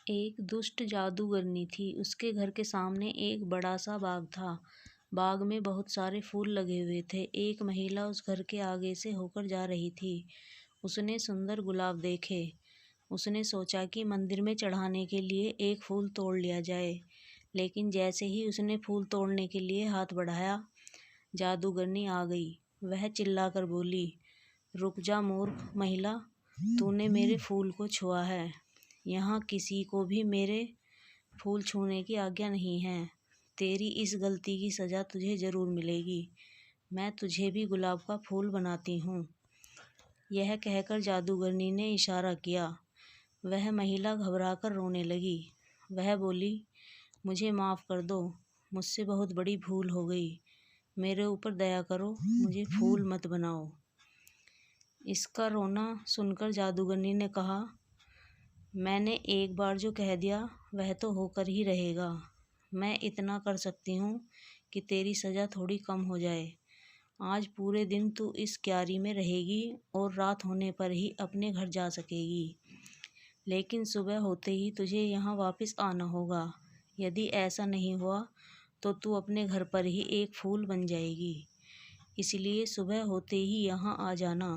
एक दुष्ट जादूगरनी थी। उसके घर के सामने एक बड़ा सा बाग था। बाग में बहुत सारे फूल लगे हुए थे। एक महिला उस घर के आगे से होकर जा रही थी। उसने सुंदर गुलाब देखे। उसने सोचा कि मंदिर में चढ़ाने के लिए एक फूल तोड़ लिया जाए। लेकिन जैसे ही उसने फूल तोड़ने के लिए हाथ बढ़ाया, जादूगरनी आ गई। वह चिल्लाकर बोली, रुक जा मूर्ख महिला, तूने मेरे फूल को छुआ है। यहाँ किसी को भी मेरे फूल छूने की आज्ञा नहीं है। तेरी इस गलती की सज़ा तुझे ज़रूर मिलेगी। मैं तुझे भी गुलाब का फूल बनाती हूँ। यह कहकर जादूगरनी ने इशारा किया। वह महिला घबराकर रोने लगी। वह बोली, मुझे माफ़ कर दो, मुझसे बहुत बड़ी भूल हो गई। मेरे ऊपर दया करो, मुझे फूल मत बनाओ। इसका रोना सुनकर जादूगरनी ने कहा, मैंने एक बार जो कह दिया वह तो होकर ही रहेगा। मैं इतना कर सकती हूँ कि तेरी सज़ा थोड़ी कम हो जाए। आज पूरे दिन तू इस क्यारी में रहेगी और रात होने पर ही अपने घर जा सकेगी। लेकिन सुबह होते ही तुझे यहाँ वापस आना होगा। यदि ऐसा नहीं हुआ तो तू अपने घर पर ही एक फूल बन जाएगी। इसलिए सुबह होते ही यहाँ आ जाना।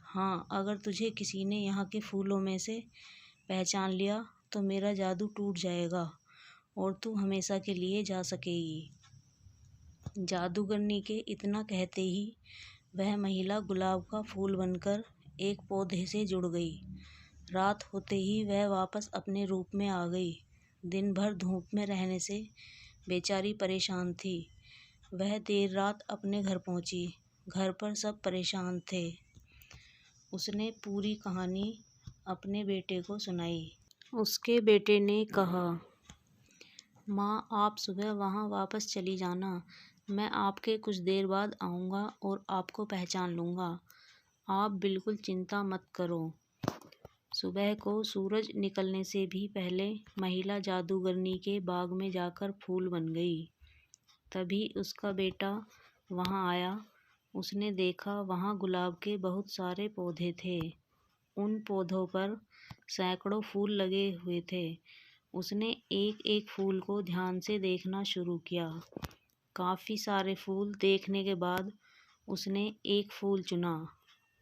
हाँ, अगर तुझे किसी ने यहाँ के फूलों में से पहचान लिया तो मेरा जादू टूट जाएगा और तू हमेशा के लिए जा सकेगी। जादूगरनी के इतना कहते ही वह महिला गुलाब का फूल बनकर एक पौधे से जुड़ गई। रात होते ही वह वापस अपने रूप में आ गई। दिन भर धूप में रहने से बेचारी परेशान थी। वह देर रात अपने घर पहुंची। घर पर सब परेशान थे। उसने पूरी कहानी अपने बेटे को सुनाई। उसके बेटे ने कहा, माँ, आप सुबह वहाँ वापस चली जाना। मैं आपके कुछ देर बाद आऊँगा और आपको पहचान लूँगा। आप बिल्कुल चिंता मत करो। सुबह को सूरज निकलने से भी पहले महिला जादूगरनी के बाग में जाकर फूल बन गई। तभी उसका बेटा वहाँ आया। उसने देखा वहाँ गुलाब के बहुत सारे पौधे थे। उन पौधों पर सैकड़ों फूल लगे हुए थे। उसने एक एक फूल को ध्यान से देखना शुरू किया। काफ़ी सारे फूल देखने के बाद उसने एक फूल चुना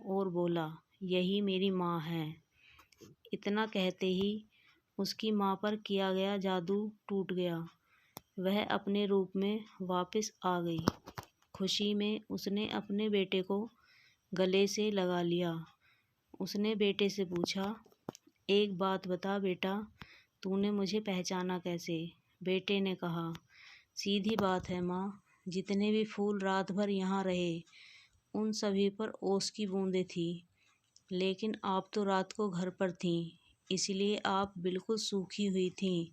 और बोला, यही मेरी माँ है। इतना कहते ही उसकी माँ पर किया गया जादू टूट गया। वह अपने रूप में वापस आ गई। खुशी में उसने अपने बेटे को गले से लगा लिया। उसने बेटे से पूछा, एक बात बता बेटा, तूने मुझे पहचाना कैसे? बेटे ने कहा, सीधी बात है माँ, जितने भी फूल रात भर यहाँ रहे उन सभी पर ओस की बूंदें थी। लेकिन आप तो रात को घर पर थीं, इसलिए आप बिल्कुल सूखी हुई थीं।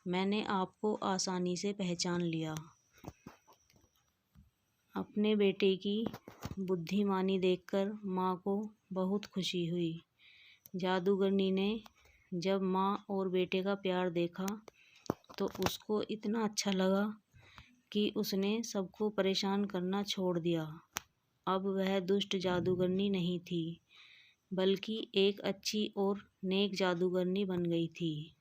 मैंने आपको आसानी से पहचान लिया। अपने बेटे की बुद्धिमानी देखकर माँ को बहुत खुशी हुई। जादूगरनी ने जब माँ और बेटे का प्यार देखा तो उसको इतना अच्छा लगा कि उसने सबको परेशान करना छोड़ दिया। अब वह दुष्ट जादूगरनी नहीं थी, बल्कि एक अच्छी और नेक जादूगरनी बन गई थी।